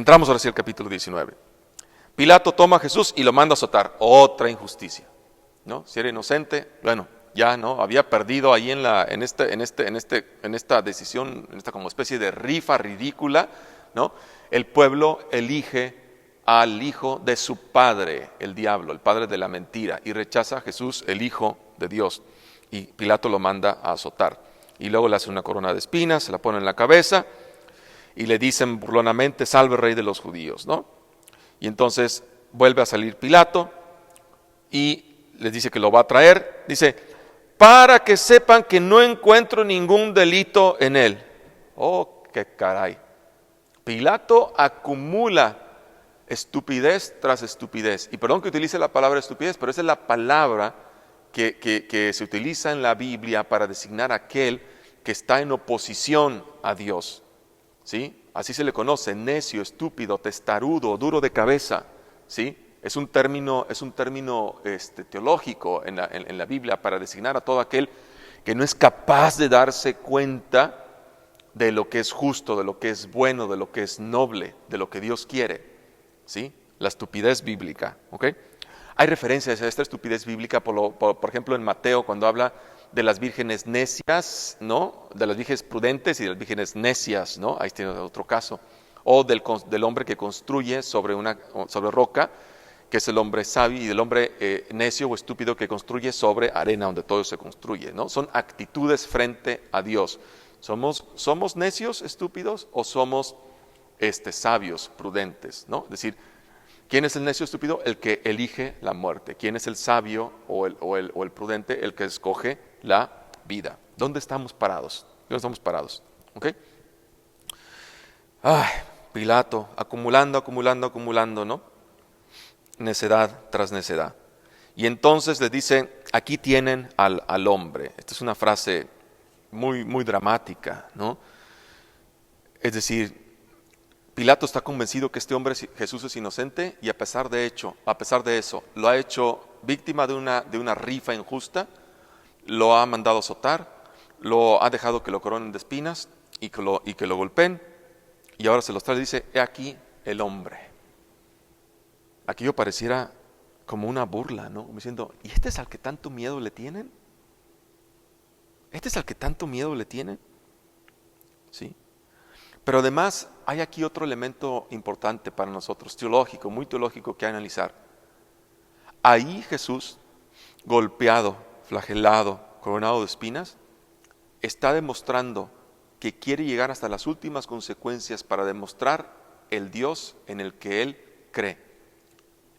Entramos ahora sí al capítulo 19. Pilato toma a Jesús y lo manda a azotar. Otra injusticia, ¿no? Si era inocente, bueno, ya no, había perdido ahí en esta decisión, en esta como especie de rifa ridícula, ¿no? El pueblo elige al hijo de su padre, el diablo, el padre de la mentira, y rechaza a Jesús, el hijo de Dios, y Pilato lo manda a azotar. Y luego le hace una corona de espinas, se la pone en la cabeza y le dicen burlonamente: salve, rey de los judíos, ¿no? Y entonces vuelve a salir Pilato y les dice que lo va a traer. Dice: para que sepan que no encuentro ningún delito en él. Oh, qué caray. Pilato acumula estupidez tras estupidez. Y perdón que utilice la palabra estupidez, pero esa es la palabra que se utiliza en la Biblia para designar a aquel que está en oposición a Dios, ¿sí? Así se le conoce: necio, estúpido, testarudo, duro de cabeza, ¿sí? Es un término teológico en la Biblia para designar a todo aquel que no es capaz de darse cuenta de lo que es justo, de lo que es bueno, de lo que es noble, de lo que Dios quiere, ¿sí? La estupidez bíblica, ¿ok? Hay referencias a esta estupidez bíblica, por ejemplo, en Mateo, cuando habla de las vírgenes necias, ¿no? De las vírgenes prudentes y de las vírgenes necias, ¿no? Ahí tiene otro caso. O del hombre que construye sobre roca, que es el hombre sabio, y del hombre necio o estúpido que construye sobre arena, donde todo se construye, ¿no? Son actitudes frente a Dios. ¿Somos necios, estúpidos, o somos sabios, prudentes, ¿no? Es decir, ¿quién es el necio estúpido? El que elige la muerte. ¿Quién es el sabio o el prudente? El que escoge la vida. ¿Dónde estamos parados? ¿Dónde estamos parados? ¿Ok? Ay, Pilato, acumulando, ¿no? Necedad tras necedad. Y entonces le dice: aquí tienen al hombre. Esta es una frase muy, muy dramática, ¿no? Es decir, Pilato está convencido que este hombre, Jesús, es inocente, y a pesar de eso, lo ha hecho víctima de una rifa injusta, lo ha mandado azotar, lo ha dejado que lo coronen de espinas y que lo golpeen, y ahora se los trae y dice: he aquí el hombre. Aquello pareciera como una burla, ¿no? Como diciendo: ¿y este es al que tanto miedo le tienen? ¿Este es al que tanto miedo le tienen? ¿Sí? Pero además hay aquí otro elemento importante para nosotros, teológico, muy teológico, que analizar. Ahí Jesús, golpeado, flagelado, coronado de espinas, está demostrando que quiere llegar hasta las últimas consecuencias para demostrar el Dios en el que Él cree,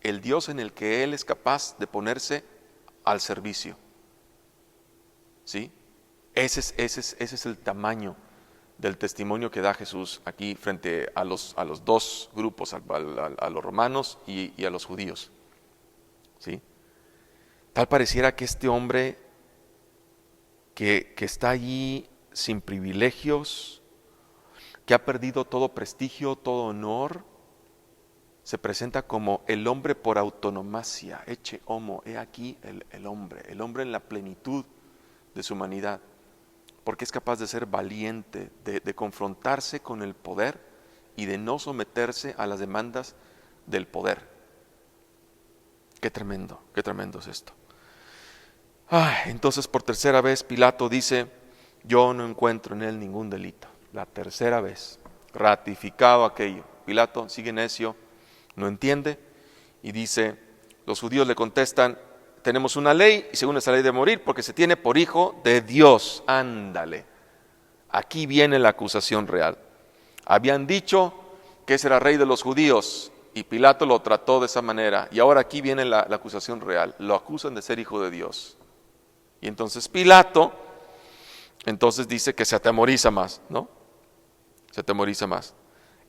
el Dios en el que Él es capaz de ponerse al servicio, ¿sí? Ese es el tamaño del testimonio que da Jesús aquí frente a los dos grupos, a los romanos y a los judíos, ¿sí? Tal pareciera que este hombre que está allí sin privilegios, que ha perdido todo prestigio, todo honor, se presenta como el hombre por autonomacia, ecce homo, he aquí el hombre en la plenitud de su humanidad, porque es capaz de ser valiente, de confrontarse con el poder y de no someterse a las demandas del poder. Qué tremendo es esto. Entonces, por tercera vez Pilato dice: yo no encuentro en él ningún delito. La tercera vez, ratificado aquello. Pilato sigue necio, no entiende, y dice, los judíos le contestan: tenemos una ley, y según esa ley de morir, porque se tiene por hijo de Dios. Ándale, aquí viene la acusación real. Habían dicho que ese era rey de los judíos, y Pilato lo trató de esa manera, y ahora aquí viene la acusación real. Lo acusan de ser hijo de Dios. Y entonces Pilato dice que se atemoriza más, ¿no? Se atemoriza más.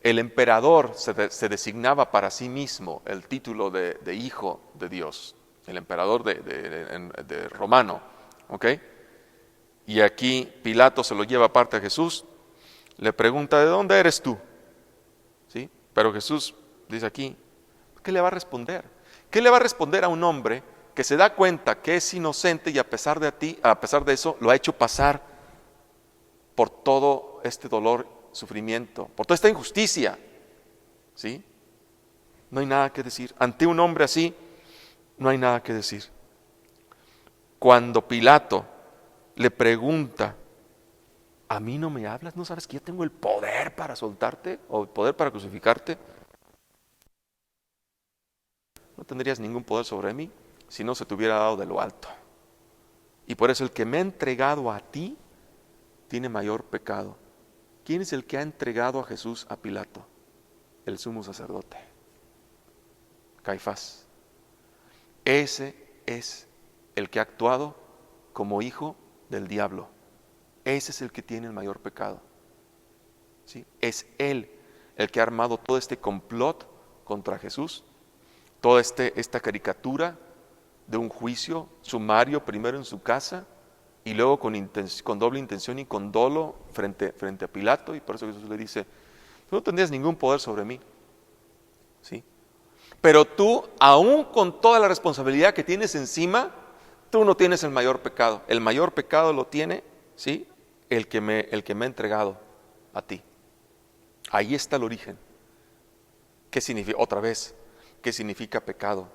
El emperador se designaba para sí mismo el título de hijo de Dios, el emperador de romano, ¿ok? Y aquí Pilato se lo lleva aparte a Jesús, le pregunta: ¿de dónde eres tú? ¿Sí? Pero Jesús dice aquí, ¿qué le va a responder? ¿Qué le va a responder a un hombre que se da cuenta que es inocente y a pesar de eso lo ha hecho pasar por todo este dolor, sufrimiento, por toda esta injusticia? ¿Sí? No hay nada que decir. Ante un hombre así, no hay nada que decir. Cuando Pilato le pregunta, ¿a mí no me hablas? ¿No sabes que yo tengo el poder para soltarte o el poder para crucificarte? No tendrías ningún poder sobre mí si no se te hubiera dado de lo alto. Y por eso el que me ha entregado a ti tiene mayor pecado. ¿Quién es el que ha entregado a Jesús a Pilato? El sumo sacerdote, Caifás. Ese es el que ha actuado como hijo del diablo. Ese es el que tiene el mayor pecado. ¿Sí? Es él el que ha armado todo este complot contra Jesús, toda esta caricatura de un juicio sumario, primero en su casa y luego con doble intención y con dolo frente a Pilato. Y por eso Jesús le dice, tú no tendrías ningún poder sobre mí, ¿sí? Pero tú, aún con toda la responsabilidad que tienes encima, tú no tienes el mayor pecado. El mayor pecado lo tiene, ¿sí?, el que me ha entregado a ti. Ahí está el origen. ¿Qué significa? Otra vez, ¿qué significa pecado?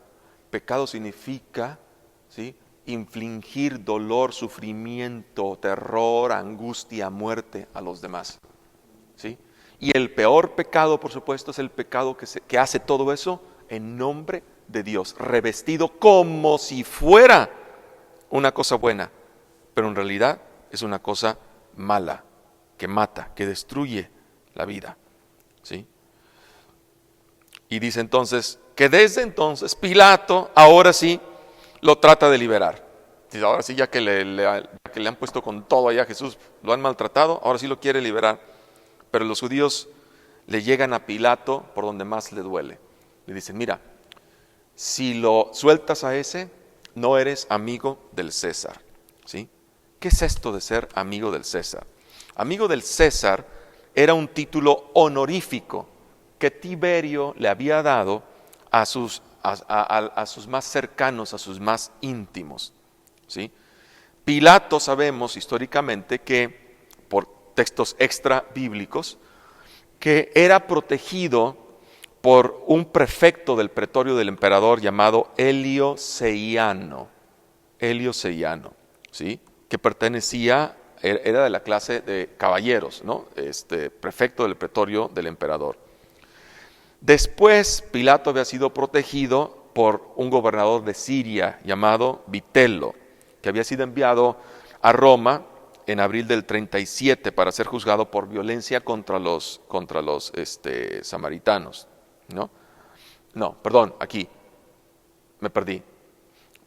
Pecado significa, ¿sí?, infligir dolor, sufrimiento, terror, angustia, muerte a los demás, ¿sí? Y el peor pecado, por supuesto, es el pecado que hace todo eso en nombre de Dios, revestido como si fuera una cosa buena, pero en realidad es una cosa mala, que mata, que destruye la vida, ¿sí? Y dice entonces que desde entonces Pilato, ahora sí, lo trata de liberar. Dice, ahora sí, ya que le han puesto con todo allá a Jesús, lo han maltratado, ahora sí lo quiere liberar. Pero los judíos le llegan a Pilato por donde más le duele. Le dicen, mira, si lo sueltas a ese, no eres amigo del César, ¿sí? ¿Qué es esto de ser amigo del César? Amigo del César era un título honorífico que Tiberio le había dado a sus más cercanos, a sus más íntimos, ¿sí? Pilato, sabemos históricamente que, por textos extra bíblicos, que era protegido por un prefecto del pretorio del emperador llamado Elio Seiano, ¿sí?, que pertenecía, era de la clase de caballeros, ¿no?, prefecto del pretorio del emperador. Después Pilato había sido protegido por un gobernador de Siria llamado Vitelo, que había sido enviado a Roma en abril del 37 para ser juzgado por violencia contra los samaritanos, ¿no? No, perdón, aquí me perdí.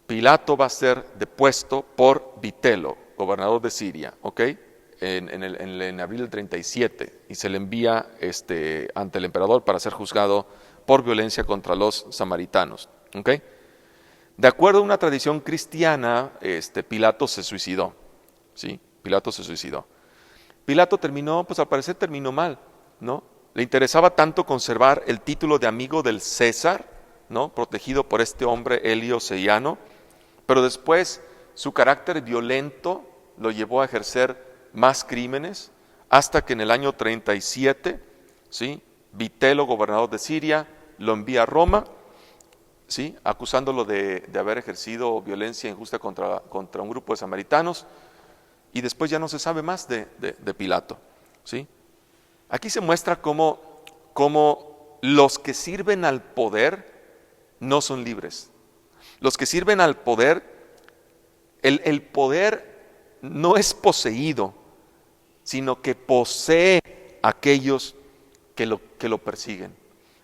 Pilato va a ser depuesto por Vitelo, gobernador de Siria, ¿ok?, en abril del 37, y se le envía ante el emperador para ser juzgado por violencia contra los samaritanos, ¿ok? De acuerdo a una tradición cristiana, Pilato se suicidó, ¿sí? Pilato se suicidó. Pilato terminó, pues al parecer terminó mal, ¿no? Le interesaba tanto conservar el título de amigo del César, ¿no?, protegido por este hombre Elio Seiano, pero después su carácter violento lo llevó a ejercer más crímenes, hasta que en el año 37, ¿sí?, Vitelo, gobernador de Siria, lo envía a Roma, ¿sí?, acusándolo de haber ejercido violencia injusta contra un grupo de samaritanos, y después ya no se sabe más de Pilato, ¿sí? Aquí se muestra cómo los que sirven al poder no son libres. Los que sirven al poder, el poder no es poseído, sino que posee a aquellos que lo persiguen.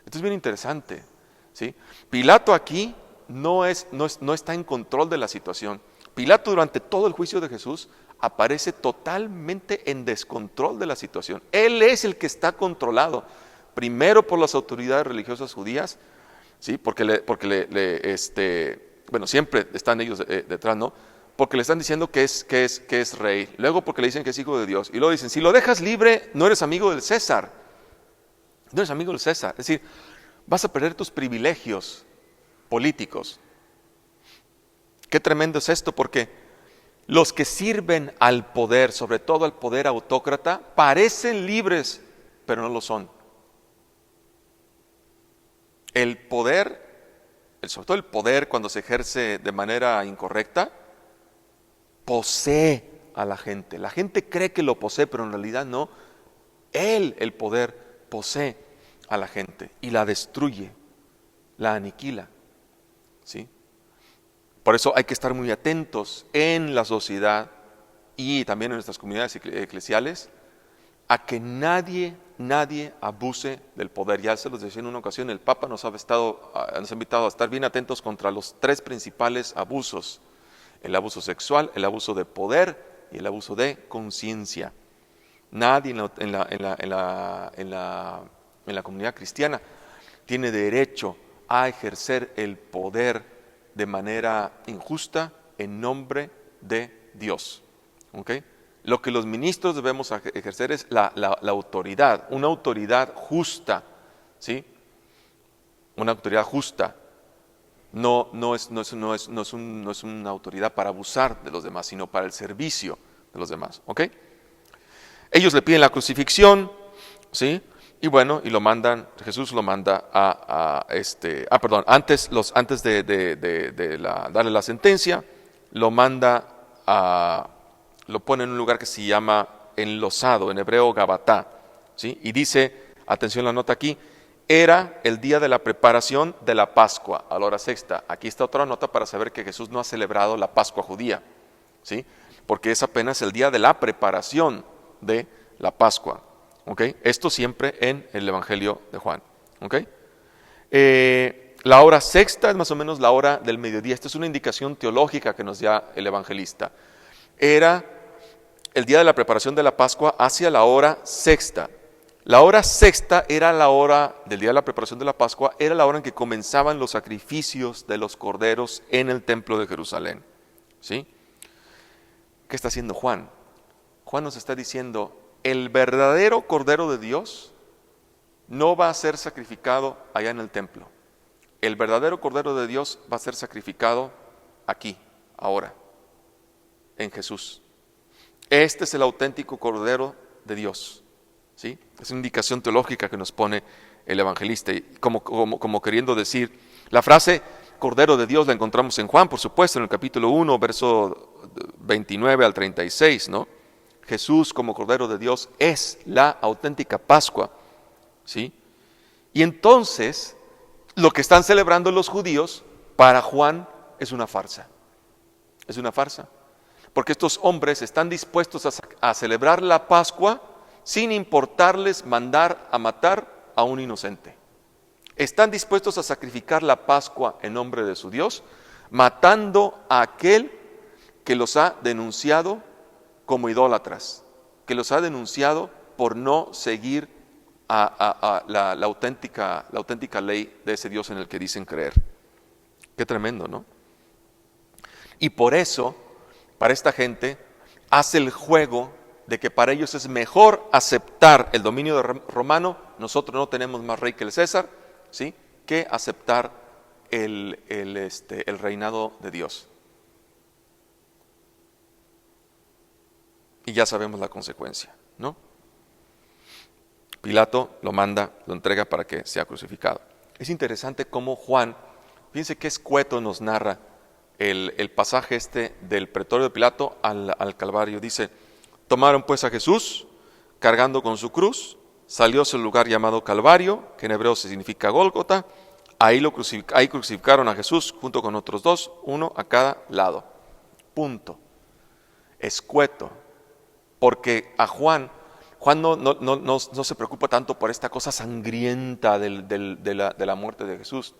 Esto es bien interesante, ¿sí? Pilato aquí no está en control de la situación. Pilato, durante todo el juicio de Jesús, aparece totalmente en descontrol de la situación. Él es el que está controlado, primero por las autoridades religiosas judías, ¿sí?, porque siempre están ellos detrás, ¿no?, porque le están diciendo que es rey, luego porque le dicen que es hijo de Dios, y luego dicen, si lo dejas libre, no eres amigo del César, no eres amigo del César, es decir, vas a perder tus privilegios políticos. Qué tremendo es esto, porque los que sirven al poder, sobre todo al poder autócrata, parecen libres, pero no lo son. El poder, sobre todo el poder cuando se ejerce de manera incorrecta, posee a la gente. La gente cree que lo posee, pero en realidad no. El poder, posee a la gente y la destruye, la aniquila. ¿Sí? Por eso hay que estar muy atentos en la sociedad y también en nuestras comunidades eclesiales a que nadie abuse del poder. Ya se los decía en una ocasión, el Papa nos ha invitado a estar bien atentos contra los 3 principales abusos: el abuso sexual, el abuso de poder y el abuso de conciencia. Nadie en la comunidad cristiana tiene derecho a ejercer el poder de manera injusta en nombre de Dios. ¿Okay? Lo que los ministros debemos ejercer es la autoridad, una autoridad justa, ¿sí? Una autoridad justa. No es una autoridad para abusar de los demás, sino para el servicio de los demás. ¿Ok? Ellos le piden la crucifixión, ¿sí? Y bueno, y lo mandan, Jesús lo manda antes de darle la sentencia, lo pone en un lugar que se llama enlosado, en hebreo Gabatá, ¿sí? Y dice, atención la nota aquí, era el día de la preparación de la Pascua, a la hora sexta. Aquí está otra nota para saber que Jesús no ha celebrado la Pascua judía, ¿sí? Porque es apenas el día de la preparación de la Pascua. ¿Okay? Esto siempre en el Evangelio de Juan. ¿Okay? La hora sexta es más o menos la hora del mediodía. Esta es una indicación teológica que nos da el evangelista. Era el día de la preparación de la Pascua hacia la hora sexta. La hora sexta era la hora del día de la preparación de la Pascua, era la hora en que comenzaban los sacrificios de los corderos en el templo de Jerusalén. ¿Sí? ¿Qué está haciendo Juan? Juan nos está diciendo, el verdadero Cordero de Dios no va a ser sacrificado allá en el templo. El verdadero Cordero de Dios va a ser sacrificado aquí, ahora, en Jesús. Este es el auténtico Cordero de Dios. ¿Sí? Es una indicación teológica que nos pone el evangelista, y como queriendo decir, la frase Cordero de Dios la encontramos en Juan, por supuesto, en el capítulo 1, verso 29 al 36, ¿no? Jesús como Cordero de Dios es la auténtica Pascua, ¿sí? Y entonces, lo que están celebrando los judíos, para Juan, es una farsa. Es una farsa. Porque estos hombres están dispuestos a celebrar la Pascua sin importarles mandar a matar a un inocente. Están dispuestos a sacrificar la Pascua en nombre de su Dios, matando a aquel que los ha denunciado como idólatras, que los ha denunciado por no seguir la auténtica ley de ese Dios en el que dicen creer. Qué tremendo, ¿no? Y por eso, para esta gente, hace el juego de que para ellos es mejor aceptar el dominio romano, nosotros no tenemos más rey que el César, ¿sí? Que aceptar el reinado de Dios. Y ya sabemos la consecuencia, ¿no? Pilato lo manda, lo entrega para que sea crucificado. Es interesante cómo Juan, fíjense qué escueto nos narra el pasaje del pretorio de Pilato al Calvario. Dice, tomaron pues a Jesús, cargando con su cruz, salió hacia el lugar llamado Calvario, que en hebreo significa Gólgota. Ahí crucificaron a Jesús junto con otros 2, uno a cada lado. Punto. Escueto. Porque a Juan no se preocupa tanto por esta cosa sangrienta de la muerte de Jesús.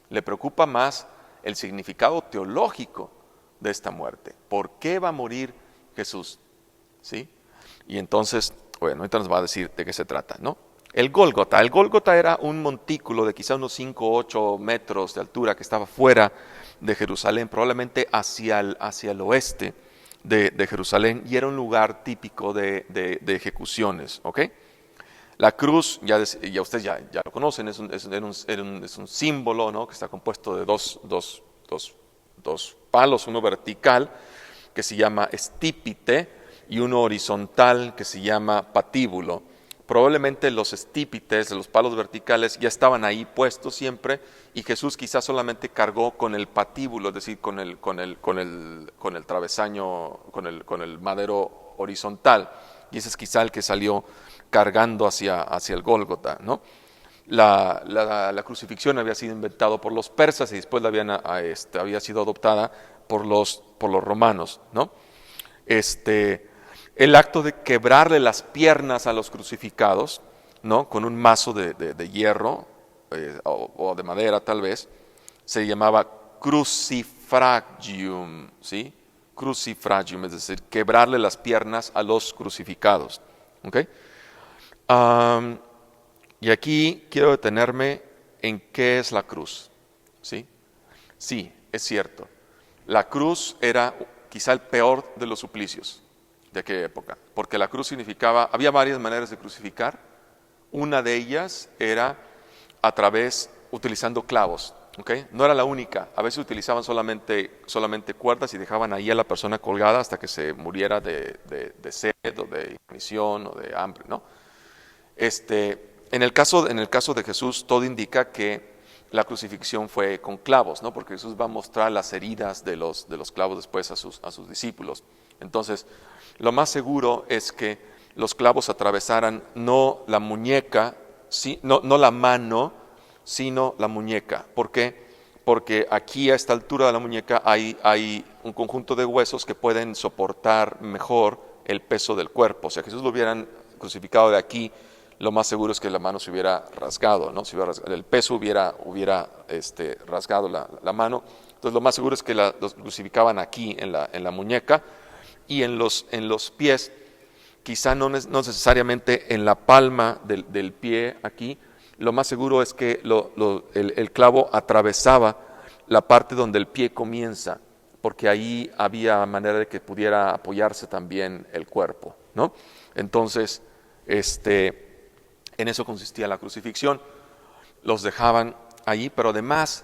Le preocupa más el significado teológico de esta muerte. ¿Por qué va a morir Jesús? ¿Sí? Y entonces, bueno, ahorita nos va a decir de qué se trata, ¿no? El Gólgota era un montículo de quizá unos 5 o 8 metros de altura que estaba fuera de Jerusalén, probablemente hacia el oeste de Jerusalén, y era un lugar típico de ejecuciones, ¿ok? La cruz, ya ustedes ya lo conocen, es un símbolo, ¿no? Que está compuesto de dos palos, uno vertical que se llama estípite y uno horizontal que se llama patíbulo. Probablemente los estípites, los palos verticales, ya estaban ahí puestos siempre, y Jesús quizás solamente cargó con el patíbulo, es decir, con el travesaño, con el madero horizontal, y ese es quizá el que salió cargando hacia el Gólgota, ¿no? La crucifixión había sido inventado por los persas y después había sido adoptada por los romanos, ¿no? El acto de quebrarle las piernas a los crucificados, ¿no? Con un mazo de hierro o de madera tal vez, se llamaba crucifragium, ¿sí? Crucifragium, es decir, quebrarle las piernas a los crucificados, ¿ok? Y aquí quiero detenerme en qué es la cruz, ¿sí? Sí, es cierto. La cruz era quizá el peor de los suplicios de aquella época, porque la cruz significaba, había varias maneras de crucificar. Una de ellas era utilizando clavos, ¿ok? No era la única, a veces utilizaban solamente cuerdas y dejaban ahí a la persona colgada hasta que se muriera de sed o de inanición o de hambre, ¿no? En el caso de Jesús, todo indica que la crucifixión fue con clavos, ¿no? Porque Jesús va a mostrar las heridas de los clavos después a sus discípulos. Entonces, lo más seguro es que los clavos atravesaran no la muñeca, no la mano, sino la muñeca. ¿Por qué? Porque aquí a esta altura de la muñeca hay un conjunto de huesos que pueden soportar mejor el peso del cuerpo. O sea, Jesús lo hubieran crucificado de aquí, lo más seguro es que la mano se hubiera rasgado, ¿no? El peso hubiera rasgado la mano. Entonces lo más seguro es que los crucificaban aquí en la muñeca, y en los pies, quizá no necesariamente en la palma del pie aquí. Lo más seguro es que el clavo atravesaba la parte donde el pie comienza, porque ahí había manera de que pudiera apoyarse también el cuerpo, ¿no? Entonces, en eso consistía la crucifixión. Los dejaban allí, pero además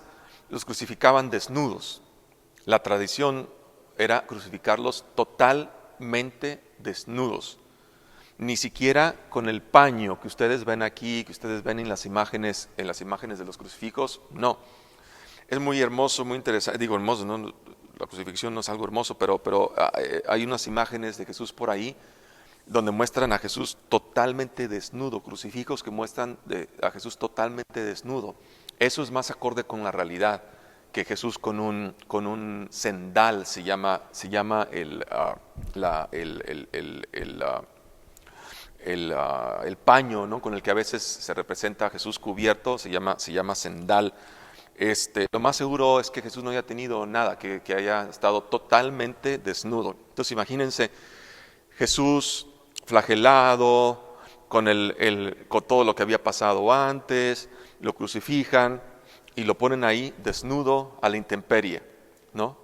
los crucificaban desnudos. La tradición era crucificarlos totalmente desnudos. Ni siquiera con el paño que ustedes ven aquí, que ustedes ven en las imágenes de los crucifijos, no. Es muy hermoso, muy interesante. Digo hermoso, ¿no? La crucifixión no es algo hermoso, pero hay unas imágenes de Jesús por ahí donde muestran a Jesús totalmente desnudo, crucifijos que muestran a Jesús totalmente desnudo. Eso es más acorde con la realidad que Jesús con un cendal, se llama el paño, ¿no? Con el que a veces se representa a Jesús cubierto, se llama cendal. Lo más seguro es que Jesús no haya tenido nada, que haya estado totalmente desnudo. Entonces imagínense Jesús flagelado, con todo lo que había pasado antes, lo crucifican y lo ponen ahí desnudo a la intemperie, ¿no?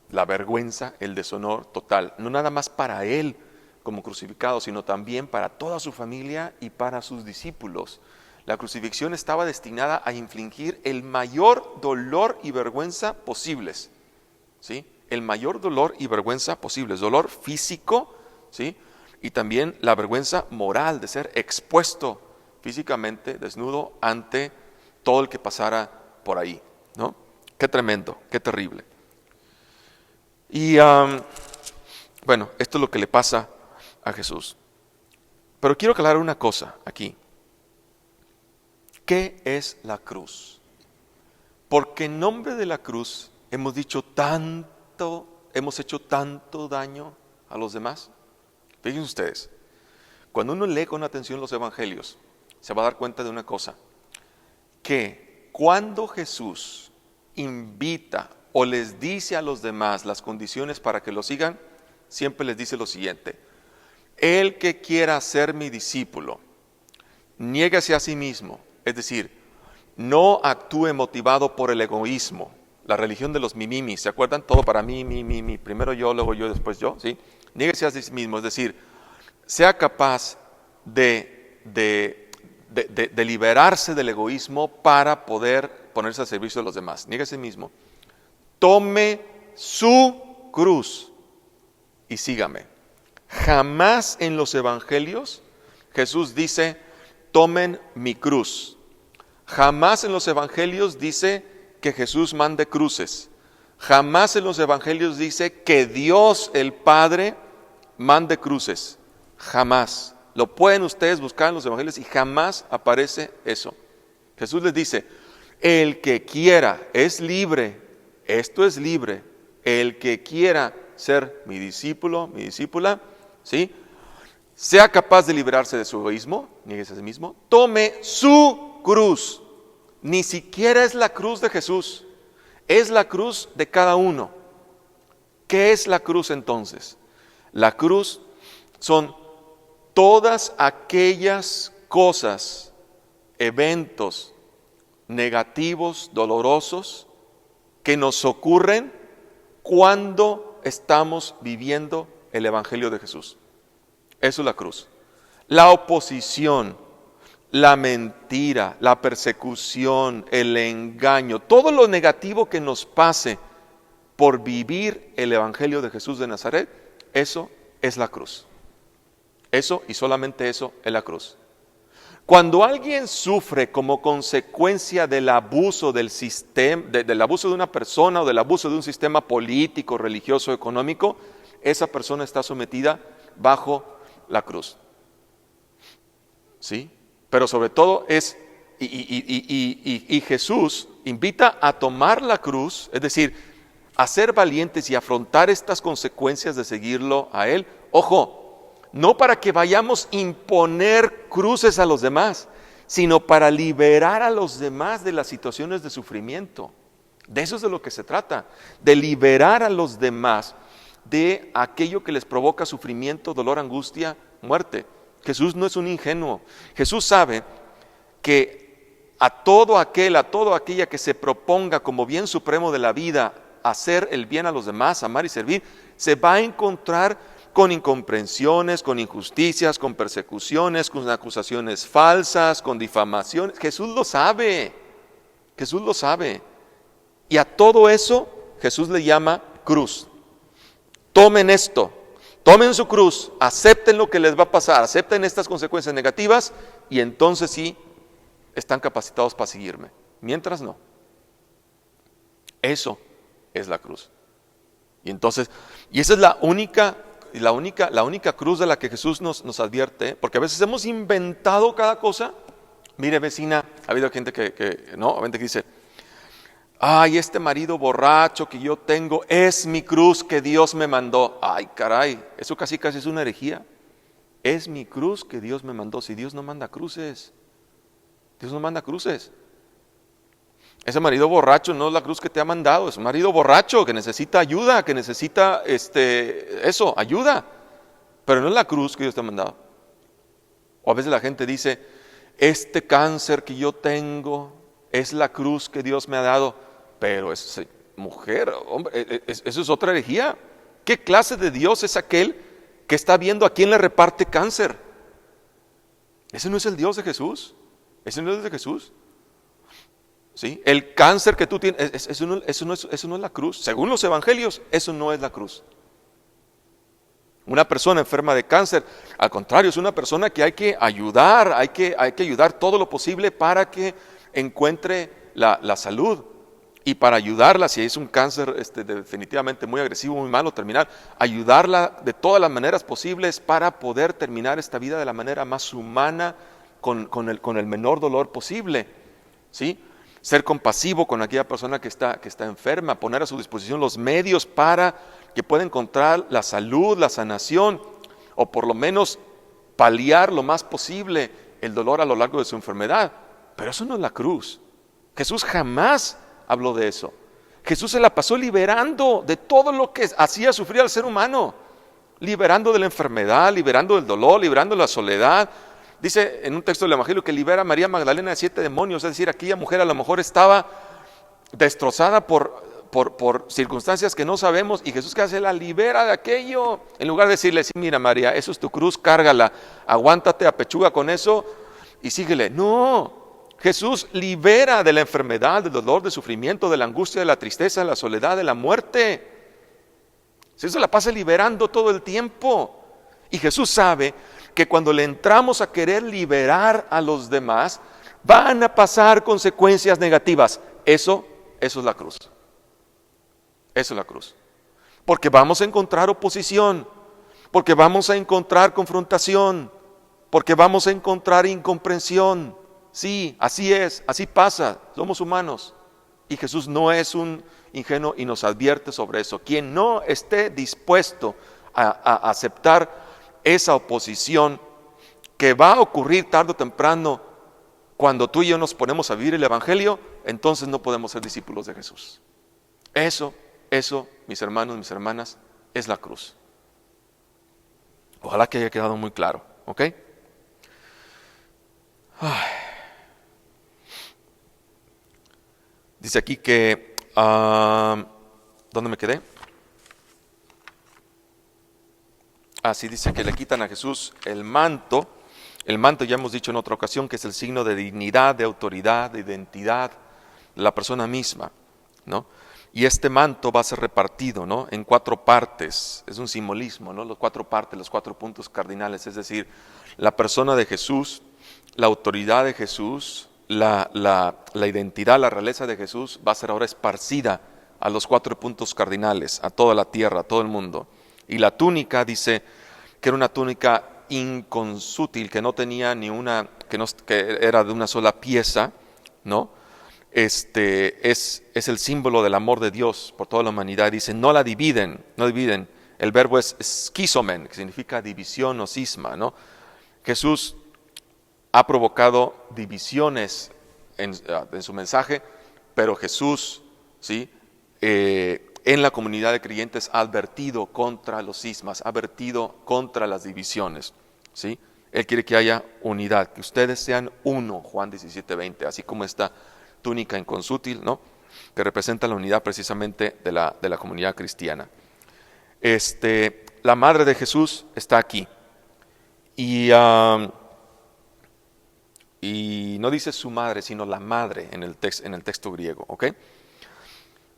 La vergüenza, el deshonor total, no nada más para él como crucificado, sino también para toda su familia y para sus discípulos. La crucifixión estaba destinada a infligir el mayor dolor y vergüenza posibles, ¿sí? El mayor dolor y vergüenza posibles, dolor físico, ¿sí? Y también la vergüenza moral de ser expuesto físicamente, desnudo, ante todo el que pasara por ahí, ¿no? Qué tremendo, qué terrible. Y bueno, esto es lo que le pasa a Jesús. Pero quiero aclarar una cosa aquí. ¿Qué es la cruz? Porque en nombre de la cruz hemos hecho tanto daño a los demás. Fíjense ustedes, cuando uno lee con atención los evangelios, se va a dar cuenta de una cosa, que cuando Jesús invita o les dice a los demás las condiciones para que lo sigan, siempre les dice lo siguiente: el que quiera ser mi discípulo, niéguese a sí mismo, es decir, no actúe motivado por el egoísmo, la religión de los mimimis, ¿se acuerdan? Todo para mí, primero yo, luego yo, después yo, ¿sí? Niéguese a sí mismo, es decir, sea capaz de liberarse del egoísmo para poder ponerse al servicio de los demás. Niéguese a sí mismo. Tome su cruz y sígame. Jamás en los evangelios Jesús dice: tomen mi cruz. Jamás en los evangelios dice que Jesús mande cruces. Jamás en los evangelios dice que Dios el Padre mande cruces. Jamás. Lo pueden ustedes buscar en los evangelios y jamás aparece eso. Jesús les dice, el que quiera es libre, esto es libre, el que quiera ser mi discípulo, mi discípula, ¿sí? Sea capaz de liberarse de su egoísmo, nieguese a sí mismo, tome su cruz. Ni siquiera es la cruz de Jesús, es la cruz de cada uno. ¿Qué es la cruz entonces? La cruz son todas aquellas cosas, eventos negativos, dolorosos, que nos ocurren cuando estamos viviendo el Evangelio de Jesús. Eso es la cruz. La oposición, la mentira, la persecución, el engaño, todo lo negativo que nos pase por vivir el Evangelio de Jesús de Nazaret, eso es la cruz. Eso y solamente eso es la cruz. Cuando alguien sufre como consecuencia del abuso del sistema, del abuso de una persona o del abuso de un sistema político, religioso, económico, esa persona está sometida bajo la cruz. ¿Sí? Pero sobre todo es, y Jesús invita a tomar la cruz, es decir, a ser valientes y afrontar estas consecuencias de seguirlo a Él. Ojo, no para que vayamos a imponer cruces a los demás, sino para liberar a los demás de las situaciones de sufrimiento. De eso es de lo que se trata, de liberar a los demás de aquello que les provoca sufrimiento, dolor, angustia, muerte. Jesús no es un ingenuo. Jesús sabe que a todo aquella que se proponga como bien supremo de la vida, hacer el bien a los demás, amar y servir, se va a encontrar con incomprensiones, con injusticias, con persecuciones, con acusaciones falsas, con difamaciones. Jesús lo sabe. Jesús lo sabe. Y a todo eso Jesús le llama cruz. Tomen esto, tomen su cruz, acepten lo que les va a pasar, acepten estas consecuencias negativas y entonces sí están capacitados para seguirme. Mientras no. Eso es la cruz. Y entonces, y esa es la única cruz de la que Jesús nos advierte, porque a veces hemos inventado cada cosa. Mire, vecina, ha habido gente que dice, ay, este marido borracho que yo tengo es mi cruz que Dios me mandó. Ay, caray, eso casi es una herejía. Es mi cruz que Dios me mandó. Si Dios no manda cruces, Dios no manda cruces. Ese marido borracho no es la cruz que te ha mandado, es un marido borracho que necesita ayuda, que necesita ayuda, pero no es la cruz que Dios te ha mandado. O a veces la gente dice, este cáncer que yo tengo es la cruz que Dios me ha dado, pero mujer, hombre, eso es otra herejía. ¿Qué clase de Dios es aquel que está viendo a quién le reparte cáncer? Ese no es el Dios de Jesús, ese no es el de Jesús. ¿Sí? El cáncer que tú tienes, eso no es la cruz. Según los evangelios, eso no es la cruz. Una persona enferma de cáncer, al contrario, es una persona que hay que ayudar, hay que ayudar todo lo posible para que encuentre la salud. Y para ayudarla, si es un cáncer definitivamente muy agresivo, muy malo, terminal, ayudarla de todas las maneras posibles para poder terminar esta vida de la manera más humana, con el menor dolor posible. ¿Sí? Ser compasivo con aquella persona que está enferma, poner a su disposición los medios para que pueda encontrar la salud, la sanación, o por lo menos paliar lo más posible el dolor a lo largo de su enfermedad. Pero eso no es la cruz. Jesús jamás habló de eso. Jesús se la pasó liberando de todo lo que hacía sufrir al ser humano, liberando de la enfermedad, liberando del dolor, liberando de la soledad. Dice en un texto del Evangelio que libera a María Magdalena de 7 demonios, es decir, aquella mujer a lo mejor estaba destrozada por circunstancias que no sabemos, y Jesús, ¿qué hace? La libera de aquello, en lugar de decirle, sí, mira María, eso es tu cruz, cárgala, aguántate, apechuga con eso y síguele. No, Jesús libera de la enfermedad, del dolor, del sufrimiento, de la angustia, de la tristeza, de la soledad, de la muerte. Jesús se la pasa liberando todo el tiempo, y Jesús sabe que cuando le entramos a querer liberar a los demás, van a pasar consecuencias negativas. Eso es la cruz. Eso es la cruz. Porque vamos a encontrar oposición, porque vamos a encontrar confrontación, porque vamos a encontrar incomprensión. Sí, así es, así pasa, somos humanos. Y Jesús no es un ingenuo y nos advierte sobre eso. Quien no esté dispuesto a aceptar esa oposición que va a ocurrir tarde o temprano cuando tú y yo nos ponemos a vivir el Evangelio, entonces no podemos ser discípulos de Jesús. Eso, mis hermanos, mis hermanas, es la cruz. Ojalá que haya quedado muy claro, ¿ok? Dice aquí que, ¿dónde me quedé? Sí, dice que le quitan a Jesús el manto. El manto ya hemos dicho en otra ocasión que es el signo de dignidad, de autoridad, de identidad de la persona misma, ¿no? Y este manto va a ser repartido, ¿no?, en 4 partes. Es un simbolismo, ¿no? Las 4 partes, los 4 puntos cardinales, es decir, la persona de Jesús, la autoridad de Jesús, la identidad, la realeza de Jesús va a ser ahora esparcida a los 4 puntos cardinales, a toda la tierra, a todo el mundo. Y la túnica, dice que era una túnica inconsútil, que no tenía ni una, que era de una sola pieza, ¿no? Es el símbolo del amor de Dios por toda la humanidad. Dice, no dividen. El verbo es schizomen, que significa división o cisma, ¿no? Jesús ha provocado divisiones en su mensaje, pero Jesús, ¿sí?, en la comunidad de creyentes ha advertido contra los cismas, ha advertido contra las divisiones, ¿sí? Él quiere que haya unidad, que ustedes sean uno, Juan 17:20, así como esta túnica inconsútil, ¿no?, que representa la unidad precisamente de la comunidad cristiana. La madre de Jesús está aquí, y no dice su madre, sino la madre en el texto griego, ¿ok?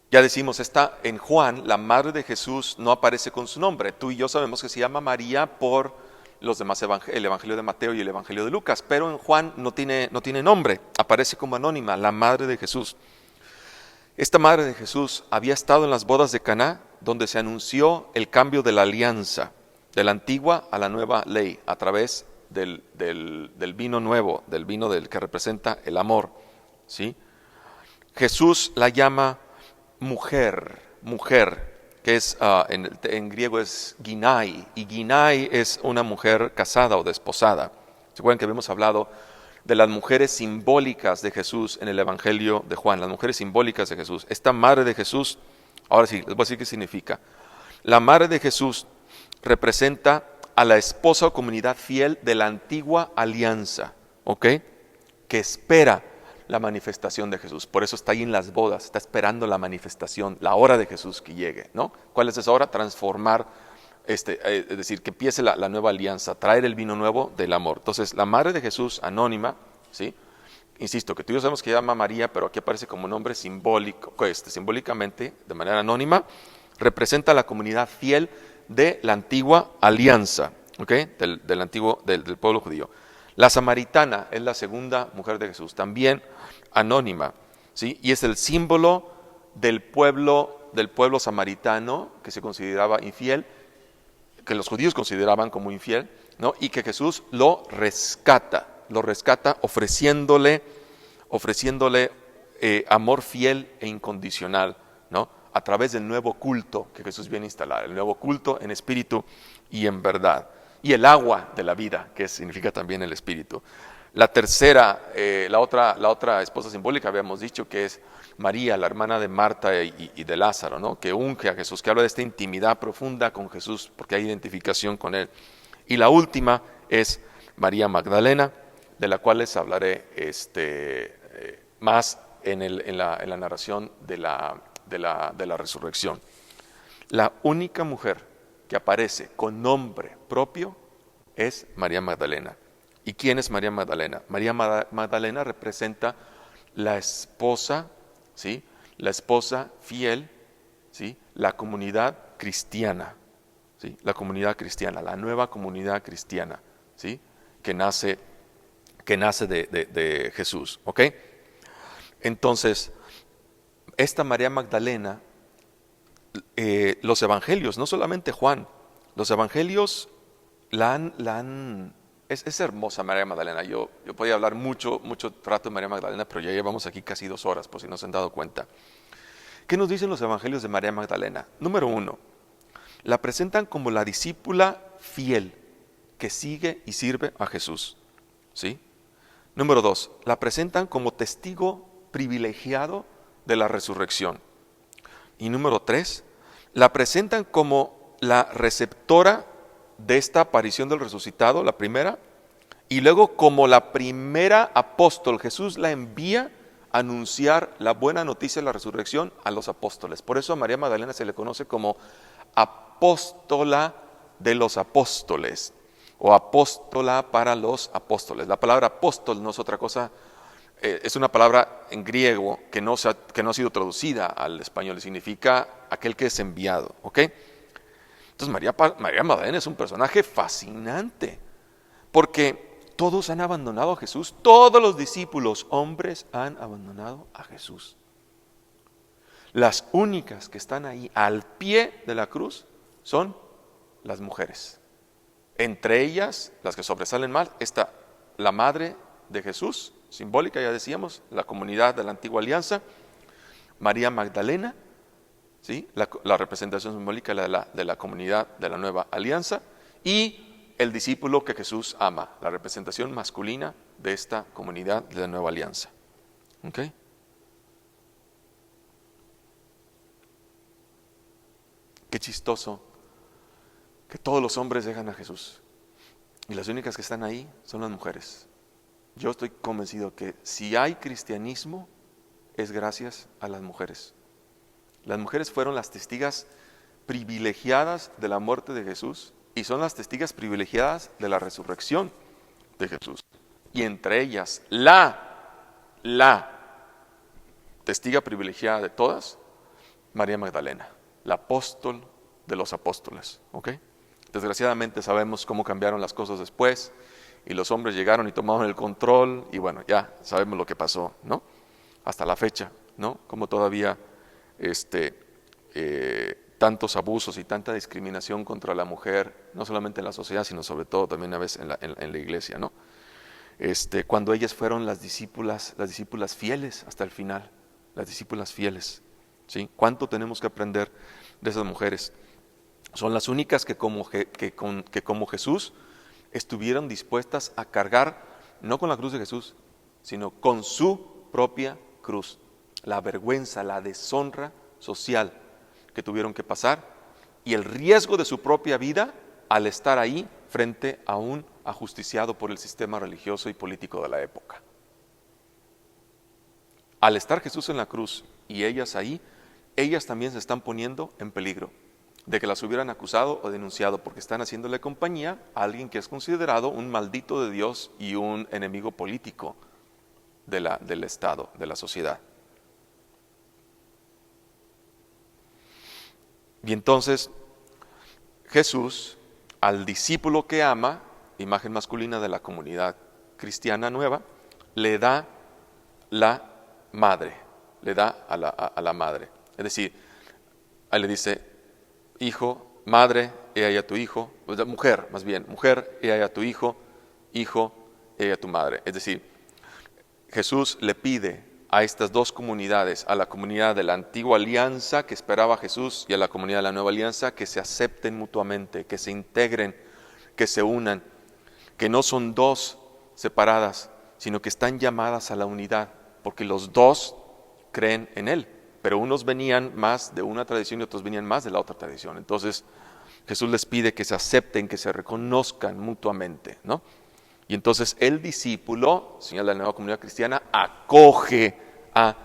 Ya decimos, está en Juan, la madre de Jesús no aparece con su nombre. Tú y yo sabemos que se llama María por los demás el Evangelio de Mateo y el Evangelio de Lucas, pero en Juan no tiene nombre, aparece como anónima, la madre de Jesús. Esta madre de Jesús había estado en las bodas de Caná, donde se anunció el cambio de la alianza, de la antigua a la nueva ley, a través del vino nuevo, del vino que representa el amor, ¿sí? Jesús la llama mujer, que es en griego es ginai, y ginai es una mujer casada o desposada. ¿Se acuerdan que habíamos hablado de las mujeres simbólicas de Jesús en el Evangelio de Juan? Las mujeres simbólicas de Jesús. Esta madre de Jesús, ahora sí, les voy a decir qué significa. La madre de Jesús representa a la esposa o comunidad fiel de la antigua alianza, ¿ok?, que espera la manifestación de Jesús. Por eso está ahí en las bodas, está esperando la manifestación, la hora de Jesús que llegue, ¿no? ¿Cuál es esa hora? Transformar, es decir, que empiece la nueva alianza, traer el vino nuevo del amor. Entonces, la madre de Jesús, anónima, ¿sí? Insisto, que tú y yo sabemos que llama María, pero aquí aparece como nombre simbólico, simbólicamente, de manera anónima, representa a la comunidad fiel de la antigua alianza, ¿ok?, del pueblo judío. La samaritana es la segunda mujer de Jesús, también anónima, ¿sí?, y es el símbolo del pueblo samaritano que se consideraba infiel, que los judíos consideraban como infiel, ¿no?, y que Jesús lo rescata ofreciéndole amor fiel e incondicional, ¿no?, a través del nuevo culto que Jesús viene a instalar, el nuevo culto en espíritu y en verdad. Y el agua de la vida, que significa también el espíritu. La tercera, la otra esposa simbólica, habíamos dicho que es María, la hermana de Marta y de Lázaro, ¿no?, que unge a Jesús, que habla de esta intimidad profunda con Jesús, porque hay identificación con él. Y la última es María Magdalena, de la cual les hablaré más en la narración de la resurrección. La única mujer que aparece con nombre propio es María Magdalena. ¿Y quién es María Magdalena? María Magdalena representa la esposa, ¿sí?, la esposa fiel, ¿sí?, la comunidad cristiana, ¿sí?, la comunidad cristiana, la nueva comunidad cristiana, ¿sí? que nace de Jesús. ¿Ok? Entonces, esta María Magdalena, los evangelios, no solamente Juan, los evangelios es hermosa María Magdalena. Yo podía hablar mucho trato de María Magdalena, pero ya llevamos aquí casi 2 horas, por si no se han dado cuenta. ¿Qué nos dicen los evangelios de María Magdalena? Número 1, la presentan como la discípula fiel que sigue y sirve a Jesús. ¿Sí? Número 2, la presentan como testigo privilegiado de la resurrección. Y número 3, la presentan como la receptora de esta aparición del resucitado, la primera, y luego como la primera apóstol. Jesús la envía a anunciar la buena noticia de la resurrección a los apóstoles. Por eso a María Magdalena se le conoce como apóstola de los apóstoles, o apóstola para los apóstoles. La palabra apóstol no es otra cosa, es una palabra en griego que no ha sido traducida al español y significa aquel que es enviado. ¿Ok? Entonces María Magdalena es un personaje fascinante, porque todos han abandonado a Jesús, todos los discípulos hombres han abandonado a Jesús. Las únicas que están ahí al pie de la cruz son las mujeres. Entre ellas, las que sobresalen más, está la madre de Jesús, simbólica, ya decíamos, la comunidad de la antigua alianza, María Magdalena, ¿sí? la representación simbólica de la comunidad de la nueva alianza, y el discípulo que Jesús ama, la representación masculina de esta comunidad de la nueva alianza. ¿Ok? Qué chistoso que todos los hombres dejan a Jesús y las únicas que están ahí son las mujeres. Yo estoy convencido que si hay cristianismo es gracias a las mujeres. Las mujeres fueron las testigas privilegiadas de la muerte de Jesús y son las testigas privilegiadas de la resurrección de Jesús. Y entre ellas, la testiga privilegiada de todas, María Magdalena, la apóstol de los apóstoles. ¿Ok? Desgraciadamente sabemos cómo cambiaron las cosas después y los hombres llegaron y tomaron el control y bueno, ya sabemos lo que pasó, ¿no? Hasta la fecha, ¿no? Como todavía tantos abusos y tanta discriminación contra la mujer, no solamente en la sociedad, sino sobre todo también a veces en la iglesia, ¿no? Cuando ellas fueron las discípulas fieles hasta el final, las discípulas fieles, ¿sí? ¿Cuánto tenemos que aprender de esas mujeres? Son las únicas que como Jesús estuvieron dispuestas a cargar, no con la cruz de Jesús, sino con su propia cruz. La vergüenza, la deshonra social que tuvieron que pasar y el riesgo de su propia vida al estar ahí frente a un ajusticiado por el sistema religioso y político de la época. Al estar Jesús en la cruz y ellas ahí, ellas también se están poniendo en peligro de que las hubieran acusado o denunciado porque están haciéndole compañía a alguien que es considerado un maldito de Dios y un enemigo político del Estado, de la sociedad. Y entonces Jesús, al discípulo que ama, imagen masculina de la comunidad cristiana nueva, le da la madre, le da a la madre. Es decir, ahí le dice, hijo, madre, he ahí a tu hijo, mujer, más bien, mujer, he ahí a tu hijo, hijo, he ahí a tu madre. Es decir, Jesús le pide a estas dos comunidades, a la comunidad de la antigua alianza que esperaba a Jesús y a la comunidad de la nueva alianza, que se acepten mutuamente, que se integren, que se unan, que no son dos separadas, sino que están llamadas a la unidad, porque los dos creen en Él, pero unos venían más de una tradición y otros venían más de la otra tradición. Entonces Jesús les pide que se acepten, que se reconozcan mutuamente, ¿no? Y entonces el discípulo, señal de la nueva comunidad cristiana, acoge a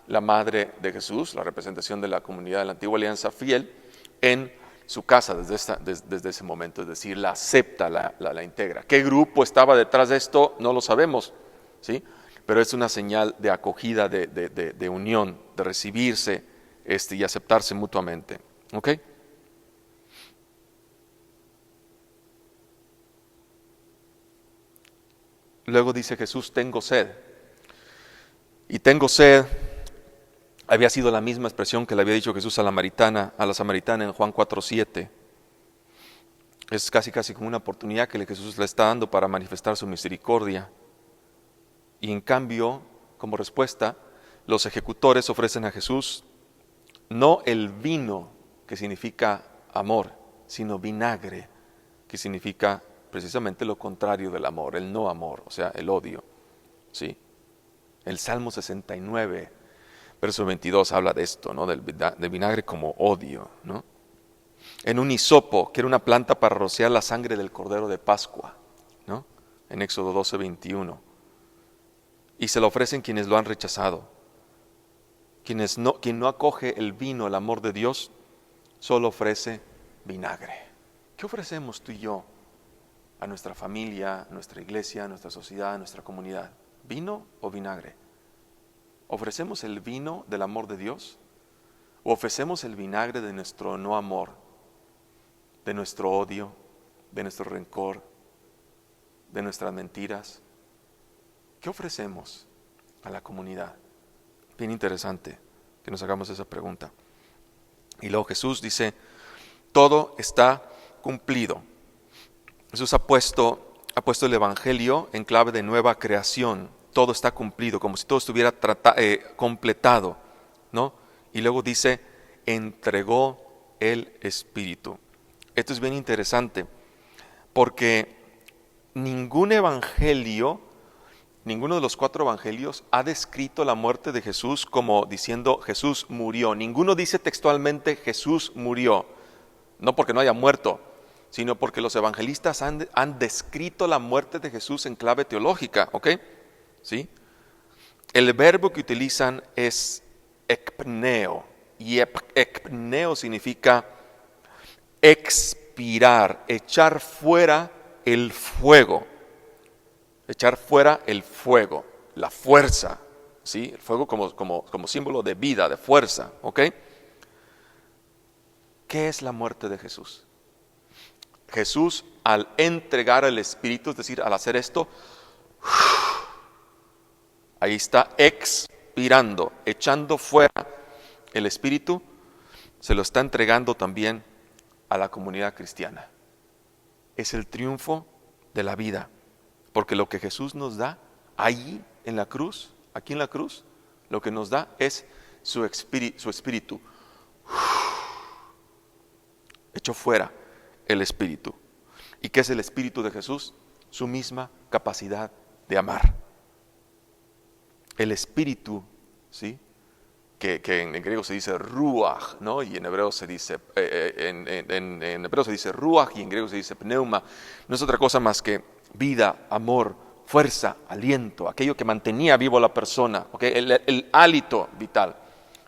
la madre de Jesús, la representación de la comunidad de la antigua alianza fiel, en su casa desde ese momento, es decir, la acepta, la integra. ¿Qué grupo estaba detrás de esto? No lo sabemos, ¿sí? Pero es una señal de acogida, de unión, de recibirse y aceptarse mutuamente. ¿Ok? luego dice Jesús, tengo sed. Y tengo sed había sido la misma expresión que le había dicho Jesús a la samaritana en Juan 4:7. Es casi como una oportunidad que Jesús le está dando para manifestar su misericordia. Y en cambio, como respuesta, los ejecutores ofrecen a Jesús no el vino, que significa amor, sino vinagre, que significa precisamente lo contrario del amor, el no amor, o sea, el odio. ¿Sí? El Salmo 69, verso 22 habla de esto, ¿no? Del vinagre como odio, ¿no? En un hisopo, que era una planta para rociar la sangre del Cordero de Pascua, ¿no? En Éxodo 12:21. Y se lo ofrecen quienes lo han rechazado. Quien no acoge el vino, el amor de Dios, solo ofrece vinagre. ¿Qué ofrecemos tú y yo a nuestra familia, a nuestra iglesia, a nuestra sociedad, a nuestra comunidad? ¿Vino o vinagre? ¿Ofrecemos el vino del amor de Dios? ¿O ofrecemos el vinagre de nuestro no amor, de nuestro odio, de nuestro rencor, de nuestras mentiras? ¿Qué ofrecemos a la comunidad? Bien interesante que nos hagamos esa pregunta. Y luego Jesús dice, todo está cumplido. Jesús ha puesto el Evangelio en clave de nueva creación. Todo está cumplido, como si todo estuviera completado, ¿no? Y luego dice, entregó el Espíritu. Esto es bien interesante, porque ninguno de los 4 evangelios ha descrito la muerte de Jesús como diciendo Jesús murió. Ninguno dice textualmente Jesús murió, no porque no haya muerto, sino porque los evangelistas han descrito la muerte de Jesús en clave teológica, ¿ok? ¿Sí? El verbo que utilizan es ekpneo, y ekpneo significa expirar, echar fuera el fuego. Echar fuera el fuego, la fuerza, ¿sí? El fuego como símbolo de vida, de fuerza, ¿ok? ¿Qué es la muerte de Jesús? Jesús, al entregar el Espíritu, es decir, al hacer esto, ahí está expirando, echando fuera el Espíritu, se lo está entregando también a la comunidad cristiana. Es el triunfo de la vida. Porque lo que Jesús nos da ahí en la cruz, aquí en la cruz, lo que nos da es su espíritu. Echó fuera el espíritu. ¿Y qué es el espíritu de Jesús? Su misma capacidad de amar. El espíritu, ¿sí? Que en griego se dice ruach, ¿no? Y en hebreo se dice en hebreo se dice ruach y en griego se dice pneuma. No es otra cosa más que vida, amor, fuerza, aliento, aquello que mantenía vivo a la persona, ¿okay? El hálito vital.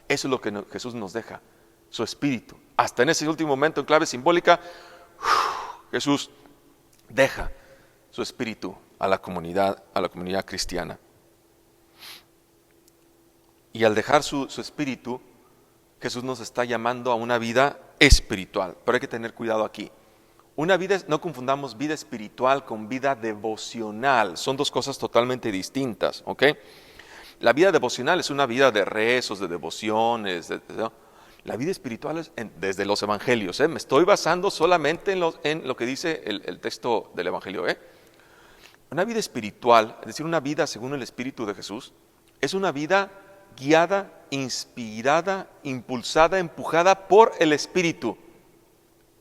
Eso es lo que Jesús nos deja, su espíritu. Hasta en ese último momento, en clave simbólica, Jesús deja su espíritu a la comunidad cristiana. Y al dejar su espíritu, Jesús nos está llamando a una vida espiritual. Pero hay que tener cuidado aquí. No confundamos vida espiritual con vida devocional. Son 2 cosas totalmente distintas, ¿ok? La vida devocional es una vida de rezos, de devociones. La vida espiritual es desde los evangelios. Me estoy basando solamente en lo que dice el texto del evangelio. Una vida espiritual, es decir, una vida según el Espíritu de Jesús, es una vida guiada, inspirada, impulsada, empujada por el Espíritu.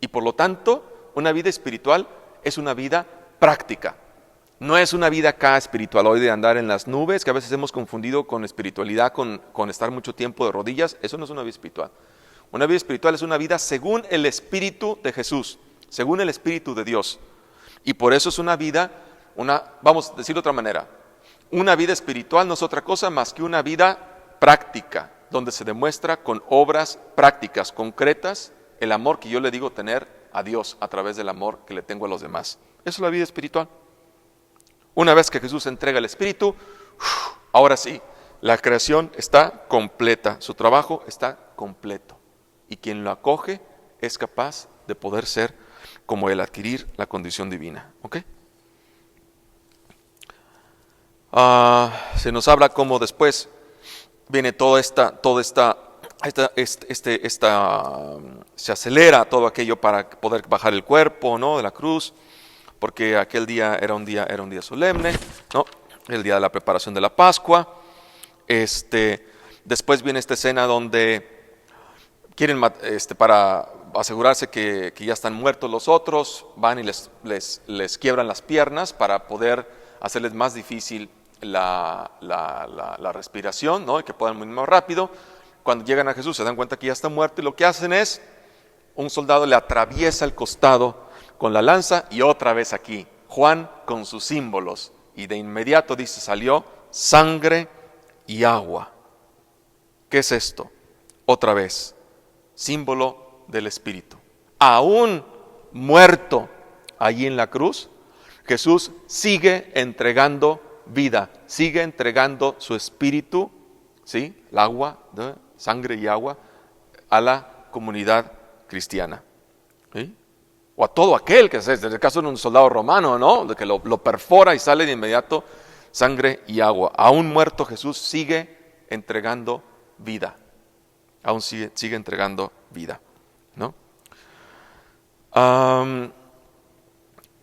Y por lo tanto, una vida espiritual es una vida práctica. No es una vida acá espiritual hoy de andar en las nubes, que a veces hemos confundido con espiritualidad, con estar mucho tiempo de rodillas. Eso no es una vida espiritual. Una vida espiritual es una vida según el Espíritu de Jesús, según el Espíritu de Dios. Y por eso es una vida, vamos a decirlo de otra manera, una vida espiritual no es otra cosa más que una vida práctica, donde se demuestra con obras prácticas, concretas, el amor que yo le digo tener a Dios a través del amor que le tengo a los demás. Eso es la vida espiritual. Una vez que Jesús entrega el Espíritu, ahora sí, la creación está completa, su trabajo está completo. Y quien lo acoge es capaz de poder ser como Él, adquirir la condición divina. ¿Ok? Se nos habla cómo después viene se acelera todo aquello para poder bajar el cuerpo, ¿no?, de la cruz, porque aquel día era un día solemne, ¿no?, el día de la preparación de la Pascua. Después viene esta escena donde quieren, para asegurarse que ya están muertos los otros, van y les quiebran las piernas para poder hacerles más difícil la respiración, ¿no?, y que puedan morir más rápido. Cuando llegan a Jesús se dan cuenta que ya está muerto, y lo que hacen es, un soldado le atraviesa el costado con la lanza, y otra vez aquí, Juan con sus símbolos, y de inmediato dice, salió sangre y agua. ¿Qué es esto? Otra vez, símbolo del Espíritu. Aún muerto allí en la cruz, Jesús sigue entregando vida, sigue entregando su Espíritu, ¿sí?, el agua, ¿no?, sangre y agua, a la comunidad cristiana, ¿sí?, o a todo aquel que es, en el caso de un soldado romano, ¿no?, de que lo perfora y sale de inmediato sangre y agua. Aún muerto, Jesús sigue entregando vida, aún sigue entregando vida, ¿no?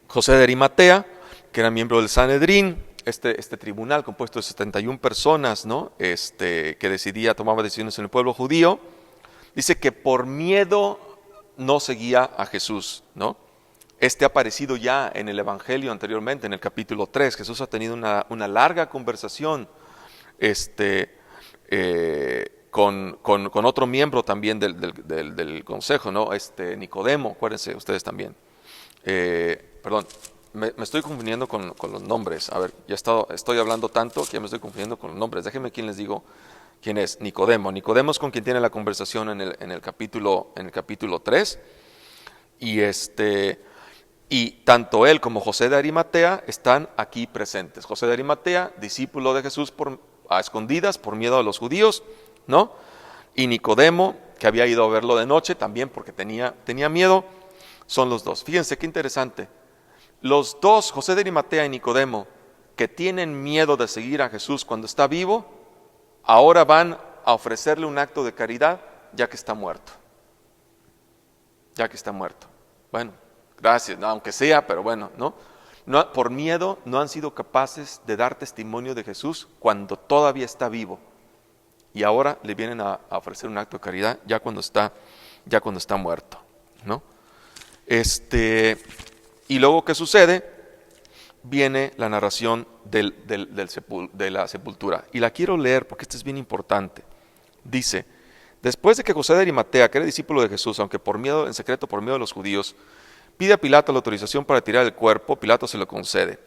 José de Arimatea, que era miembro del Sanedrín, este tribunal compuesto de 71 personas, ¿no?, que tomaba decisiones en el pueblo judío, dice que por miedo no seguía a Jesús, ¿no? Ha aparecido ya en el Evangelio anteriormente, en el capítulo 3. Jesús ha tenido una larga conversación con otro miembro también del consejo, ¿no?, Nicodemo, acuérdense ustedes también. Perdón, me estoy confundiendo con los nombres. A ver, estoy hablando tanto que ya me estoy confundiendo con los nombres. Déjenme quién les digo quién es. Nicodemo. Nicodemo es con quien tiene la conversación en el capítulo 3. Y tanto él como José de Arimatea están aquí presentes. José de Arimatea, discípulo de Jesús a escondidas por miedo a los judíos, ¿no? Y Nicodemo, que había ido a verlo de noche también porque tenía miedo. Son los dos. Fíjense qué interesante. Los dos, José de Arimatea y Nicodemo, que tienen miedo de seguir a Jesús cuando está vivo, ahora van a ofrecerle un acto de caridad ya que está muerto. Ya que está muerto. Bueno, gracias, ¿no?, aunque sea, pero bueno, ¿no? Por miedo no han sido capaces de dar testimonio de Jesús cuando todavía está vivo. Y ahora le vienen a ofrecer un acto de caridad ya cuando está muerto, ¿no? Y luego, ¿qué sucede? Viene la narración de la sepultura. Y la quiero leer porque esto es bien importante. Dice, después de que José de Arimatea, que era discípulo de Jesús, aunque en secreto por miedo de los judíos, pide a Pilato la autorización para tirar el cuerpo, Pilato se lo concede.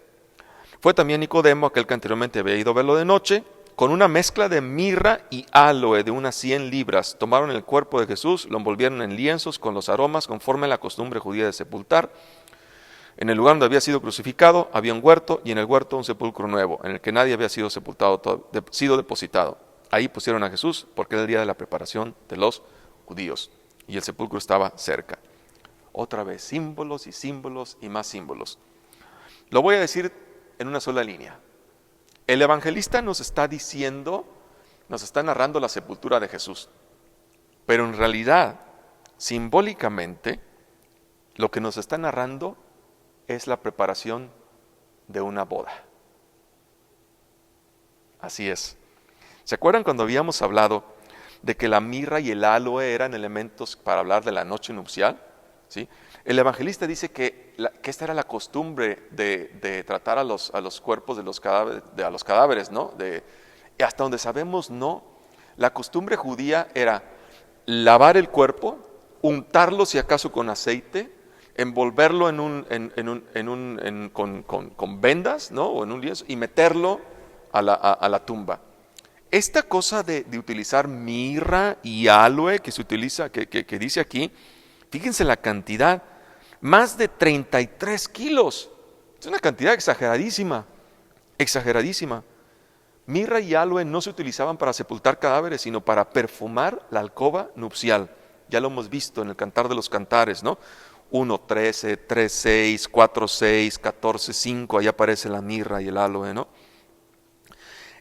Fue también Nicodemo, aquel que anteriormente había ido a verlo de noche, con una mezcla de mirra y aloe de unas 100 libras. Tomaron el cuerpo de Jesús, lo envolvieron en lienzos con los aromas conforme a la costumbre judía de sepultar. En el lugar donde había sido crucificado había un huerto, y en el huerto un sepulcro nuevo, en el que nadie había sido depositado. Ahí pusieron a Jesús porque era el día de la preparación de los judíos, y el sepulcro estaba cerca. Otra vez, símbolos y símbolos y más símbolos. Lo voy a decir en una sola línea. El evangelista nos está narrando la sepultura de Jesús, pero en realidad, simbólicamente, lo que nos está narrando es la preparación de una boda. Así es. ¿Se acuerdan cuando habíamos hablado de que la mirra y el aloe eran elementos para hablar de la noche nupcial? ¿Sí? El evangelista dice que esta era la costumbre de tratar a los cuerpos de los cadáveres, ¿no? Y hasta donde sabemos, no. La costumbre judía era lavar el cuerpo, untarlo si acaso con aceite, envolverlo con vendas, ¿no?, o en un lienzo, y meterlo a la tumba. Esta cosa de utilizar mirra y aloe que se utiliza, que dice aquí, fíjense la cantidad, más de 33 kilos. Es una cantidad exageradísima. Mirra y aloe no se utilizaban para sepultar cadáveres, sino para perfumar la alcoba nupcial. Ya lo hemos visto en el Cantar de los Cantares, ¿no? 1:13, 3:6, 4:6, 14:5, ahí aparece la mirra y el aloe, ¿no?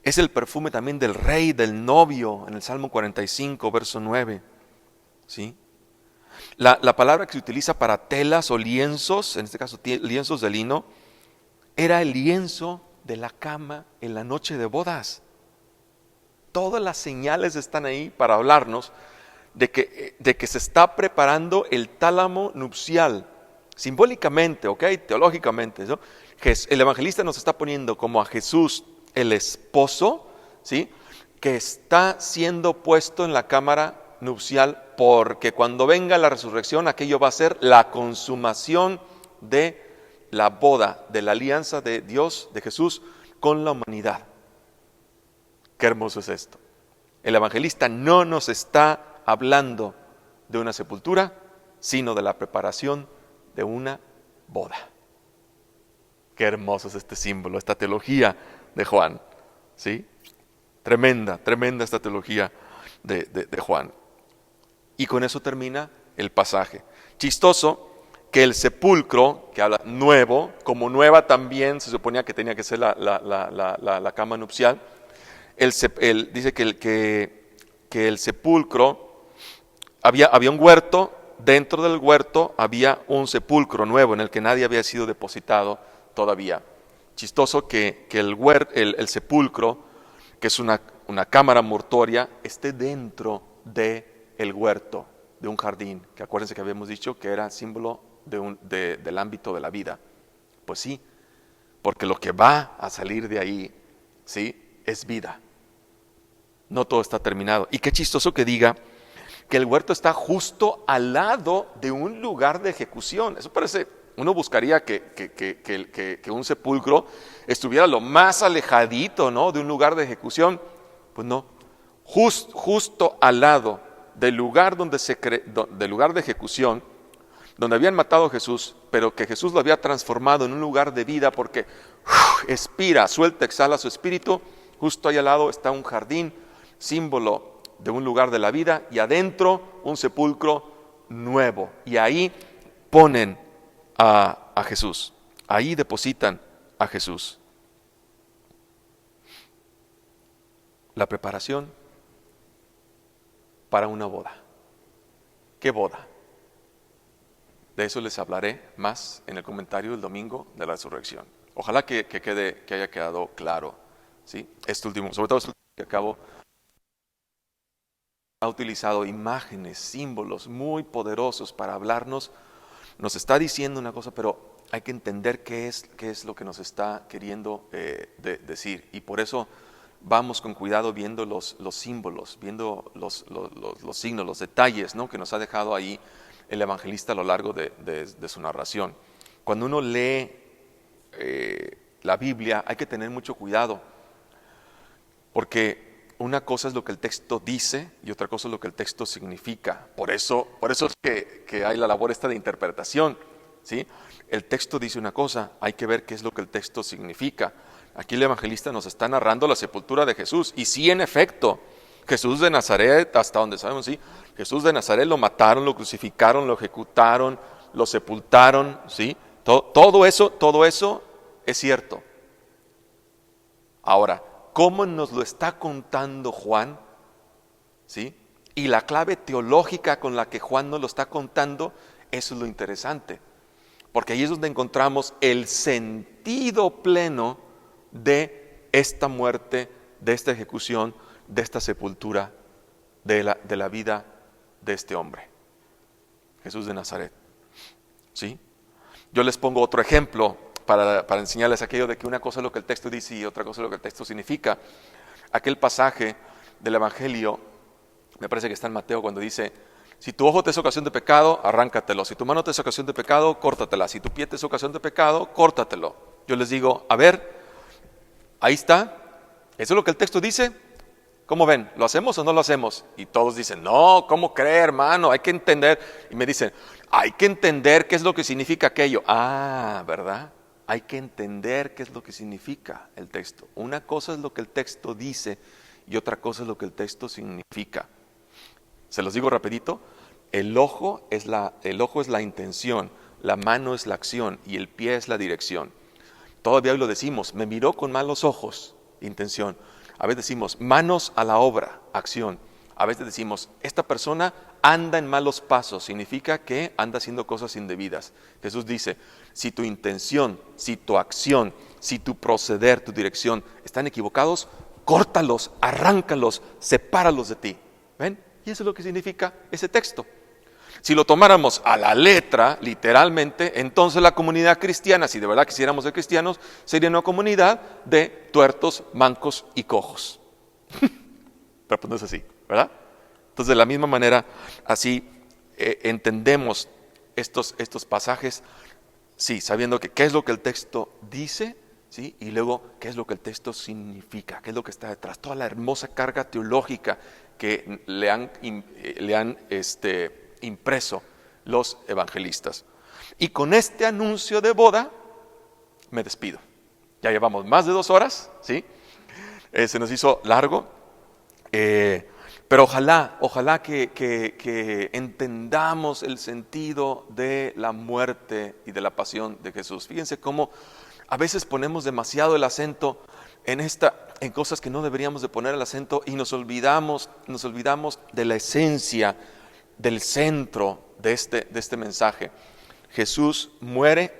Es el perfume también del rey, del novio, en el Salmo 45, verso 9. ¿Sí? La palabra que se utiliza para telas o lienzos, en este caso lienzos de lino, era el lienzo de la cama en la noche de bodas. Todas las señales están ahí para hablarnos de que se está preparando el tálamo nupcial, simbólicamente, teológicamente, ¿no? El evangelista nos está poniendo como a Jesús el esposo, ¿sí? Que está siendo puesto en la cámara nupcial, porque cuando venga la resurrección, aquello va a ser la consumación de la boda, de la alianza de Dios, de Jesús, con la humanidad. Qué hermoso es esto. El evangelista no nos está hablando de una sepultura, sino de la preparación de una boda. Qué hermoso es este símbolo, esta teología de Juan, ¿sí? Tremenda esta teología de Juan. Y con eso termina el pasaje. Chistoso que el sepulcro, que habla nuevo, como nueva también se suponía que tenía que ser la cama nupcial, dice que el sepulcro, había un huerto, dentro del huerto había un sepulcro nuevo en el que nadie había sido depositado todavía. Chistoso que el sepulcro, que es una cámara mortuoria, esté dentro del huerto, de un jardín, que acuérdense que habíamos dicho que era símbolo del ámbito de la vida. Pues sí, porque lo que va a salir de ahí, ¿sí?, es vida. No todo está terminado. Y qué chistoso que diga que el huerto está justo al lado de un lugar de ejecución. Eso parece, uno buscaría que un sepulcro estuviera lo más alejadito, ¿no?, de un lugar de ejecución. Pues no, justo al lado del lugar del lugar de ejecución, donde habían matado a Jesús, pero que Jesús lo había transformado en un lugar de vida, porque expira, suelta, exhala su espíritu. Justo ahí al lado está un jardín, símbolo de un lugar de la vida, y adentro un sepulcro nuevo. Y ahí ponen a Jesús, ahí depositan a Jesús. La preparación para una boda. ¿Qué boda? De eso les hablaré más en el comentario del domingo de la resurrección. Ojalá que haya quedado claro, ¿sí? Este último, sobre todo este último que acabo, ha utilizado imágenes, símbolos muy poderosos para hablarnos. Nos está diciendo una cosa, pero hay que entender qué es lo que nos está queriendo decir. Y por eso vamos con cuidado viendo los símbolos, viendo los signos, los detalles, ¿no?, que nos ha dejado ahí el evangelista a lo largo de su narración. Cuando uno lee la Biblia, hay que tener mucho cuidado, porque una cosa es lo que el texto dice y otra cosa es lo que el texto significa. Por eso es que hay la labor esta de interpretación, ¿sí? El texto dice una cosa, hay que ver qué es lo que el texto significa. Aquí el evangelista nos está narrando la sepultura de Jesús, y sí, en efecto, Jesús de Nazaret, hasta donde sabemos, sí, Jesús de Nazaret lo mataron, lo crucificaron, lo ejecutaron, lo sepultaron, ¿sí? Todo eso es cierto. Ahora, ¿cómo nos lo está contando Juan? ¿Sí? Y la clave teológica con la que Juan nos lo está contando, eso es lo interesante. Porque ahí es donde encontramos el sentido pleno de esta muerte, de esta ejecución, de esta sepultura, de la vida de este hombre, Jesús de Nazaret. ¿Sí? Yo les pongo otro ejemplo para enseñarles aquello de que una cosa es lo que el texto dice y otra cosa es lo que el texto significa. Aquel pasaje del Evangelio, me parece que está en Mateo, cuando dice: si tu ojo te es ocasión de pecado, arráncatelo; si tu mano te es ocasión de pecado, córtatela; si tu pie te es ocasión de pecado, córtatelo. Yo les digo, a ver, ahí está, ¿eso es lo que el texto dice? ¿Cómo ven? ¿Lo hacemos o no lo hacemos? Y todos dicen, no, ¿cómo cree, hermano? Hay que entender. Y me dicen, hay que entender qué es lo que significa aquello. Ah, ¿verdad? Hay que entender qué es lo que significa el texto. Una cosa es lo que el texto dice y otra cosa es lo que el texto significa. Se los digo rapidito. El ojo es la intención, la mano es la acción y el pie es la dirección. Todavía hoy lo decimos, me miró con malos ojos, intención. A veces decimos manos a la obra, acción. A veces decimos, esta persona anda en malos pasos, significa que anda haciendo cosas indebidas. Jesús dice, si tu intención, si tu acción, si tu proceder, tu dirección están equivocados, córtalos, arráncalos, sepáralos de ti. ¿Ven? Y eso es lo que significa ese texto. Si lo tomáramos a la letra, literalmente, entonces la comunidad cristiana, si de verdad quisiéramos ser cristianos, sería una comunidad de tuertos, mancos y cojos. Pero pues no es así, ¿verdad? Entonces, de la misma manera, así entendemos estos pasajes, sí, sabiendo que qué es lo que el texto dice, ¿sí? Y luego qué es lo que el texto significa, qué es lo que está detrás, toda la hermosa carga teológica que le han impreso los evangelistas. Y con este anuncio de boda, me despido. Ya llevamos más de 2 horas, ¿sí? Se nos hizo largo. Pero ojalá que entendamos el sentido de la muerte y de la pasión de Jesús. Fíjense cómo a veces ponemos demasiado el acento en cosas que no deberíamos de poner el acento y nos olvidamos de la esencia, del centro de este mensaje. Jesús muere,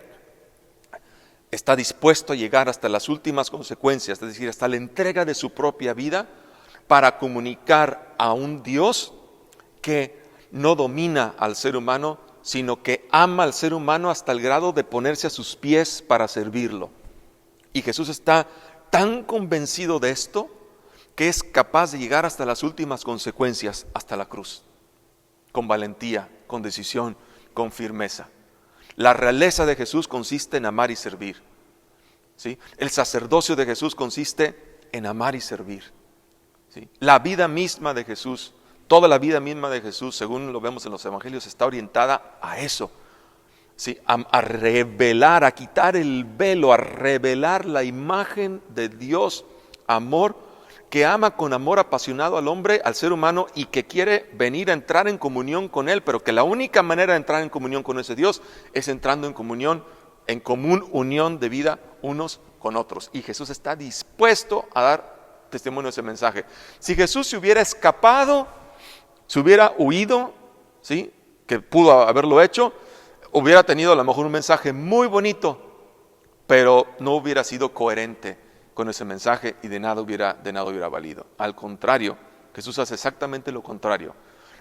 está dispuesto a llegar hasta las últimas consecuencias, es decir, hasta la entrega de su propia vida, para comunicar a un Dios que no domina al ser humano, sino que ama al ser humano hasta el grado de ponerse a sus pies para servirlo. Y Jesús está tan convencido de esto que es capaz de llegar hasta las últimas consecuencias, hasta la cruz, con valentía, con decisión, con firmeza. La realeza de Jesús consiste en amar y servir, ¿sí? El sacerdocio de Jesús consiste en amar y servir. ¿Sí? La vida misma de Jesús, toda la vida misma de Jesús, según lo vemos en los evangelios, está orientada a eso, ¿sí? A revelar, a quitar el velo, a revelar la imagen de Dios, amor, que ama con amor apasionado al hombre, al ser humano, y que quiere venir a entrar en comunión con Él, pero que la única manera de entrar en comunión con ese Dios es entrando en comunión, en común unión de vida unos con otros. Y Jesús está dispuesto a dar testimonio de ese mensaje. Si Jesús se hubiera escapado, se hubiera huido, ¿sí? Que pudo haberlo hecho, hubiera tenido a lo mejor un mensaje muy bonito, pero no hubiera sido coherente con ese mensaje y de nada hubiera valido. Al contrario, Jesús hace exactamente lo contrario.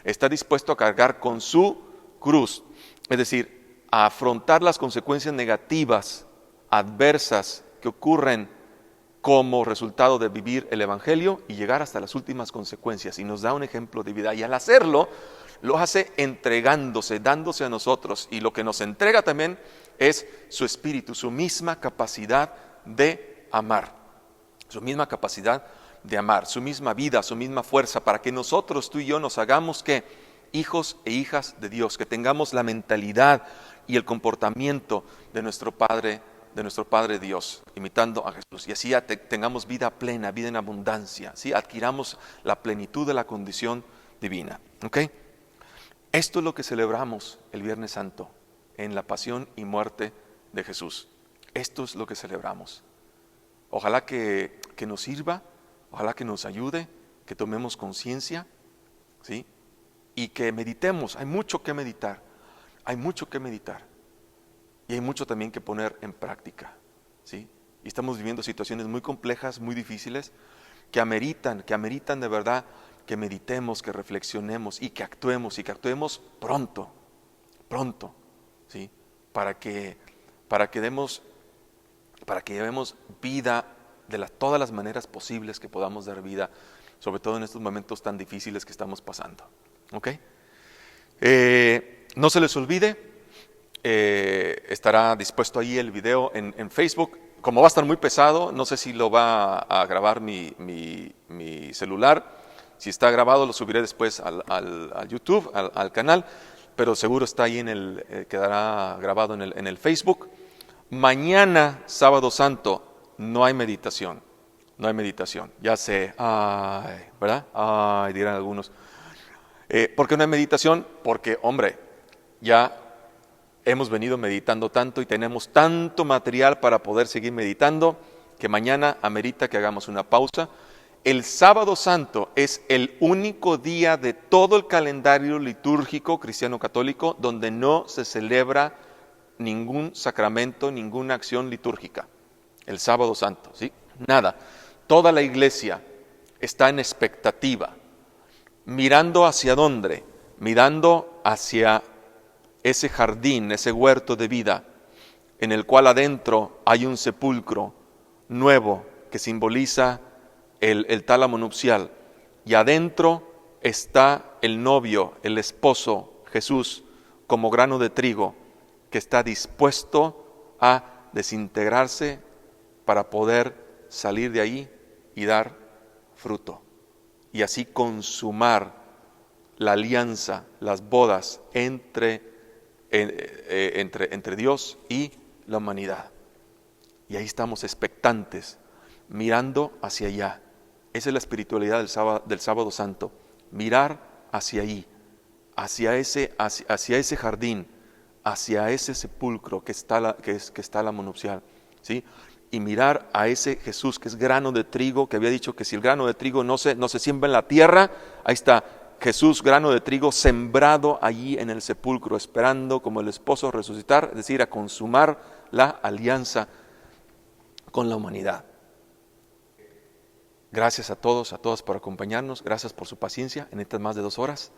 Está dispuesto a cargar con su cruz, es decir, a afrontar las consecuencias negativas, adversas que ocurren como resultado de vivir el Evangelio y llegar hasta las últimas consecuencias. Y nos da un ejemplo de vida. Y al hacerlo, lo hace entregándose, dándose a nosotros. Y lo que nos entrega también es su espíritu, su misma capacidad de amar. Su misma capacidad de amar, su misma vida, su misma fuerza, para que nosotros, tú y yo, nos hagamos ¿qué? Hijos e hijas de Dios, que tengamos la mentalidad y el comportamiento de nuestro Padre Dios, imitando a Jesús, y así tengamos vida plena, vida en abundancia, ¿sí? Adquiramos la plenitud de la condición divina. ¿Ok? Esto es lo que celebramos el Viernes Santo, en la pasión y muerte de Jesús. Esto es lo que celebramos. Ojalá que nos sirva, ojalá que nos ayude, que tomemos conciencia, ¿sí? Y que meditemos. Hay mucho que meditar, y hay mucho también que poner en práctica, ¿sí? Y estamos viviendo situaciones muy complejas, muy difíciles, que ameritan de verdad que meditemos, que reflexionemos y que actuemos pronto, ¿sí? Para que demos vida de todas las maneras posibles que podamos dar vida, sobre todo en estos momentos tan difíciles que estamos pasando. ¿Ok? No se les olvide, estará dispuesto ahí el video en Facebook. Como va a estar muy pesado, no sé si lo va a grabar mi celular. Si está grabado, lo subiré después al YouTube, al canal, pero seguro está ahí quedará grabado en el Facebook. Mañana, Sábado Santo, no hay meditación. Ya sé, ¿verdad? Dirán algunos. ¿Por qué no hay meditación? Porque, hombre, ya hemos venido meditando tanto y tenemos tanto material para poder seguir meditando, que mañana amerita que hagamos una pausa el sábado santo es el único día de todo el calendario litúrgico cristiano católico donde no se celebra ningún sacramento, ninguna acción litúrgica. El sábado santo, ¿sí? Nada. Toda la iglesia está en expectativa, mirando hacia dónde, mirando hacia ese jardín, ese huerto de vida, en el cual adentro hay un sepulcro nuevo que simboliza el tálamo nupcial, y adentro está el novio, el esposo, Jesús, como grano de trigo, que está dispuesto a desintegrarse para poder salir de ahí y dar fruto, y así consumar la alianza, las bodas entre Dios y la humanidad. Y ahí estamos expectantes, mirando hacia allá. Esa es la espiritualidad del sábado santo, mirar hacia ahí, hacia ese jardín, hacia ese sepulcro que está la nupcial, ¿sí? Y mirar a ese Jesús que es grano de trigo, que había dicho que si el grano de trigo no se siembra en la tierra, ahí está Jesús, grano de trigo, sembrado allí en el sepulcro, esperando como el esposo resucitar, es decir, a consumar la alianza con la humanidad. Gracias a todos, a todas por acompañarnos, gracias por su paciencia en estas más de 2 horas,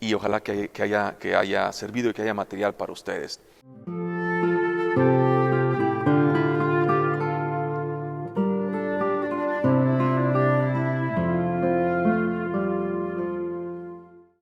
y ojalá que haya servido y que haya material para ustedes.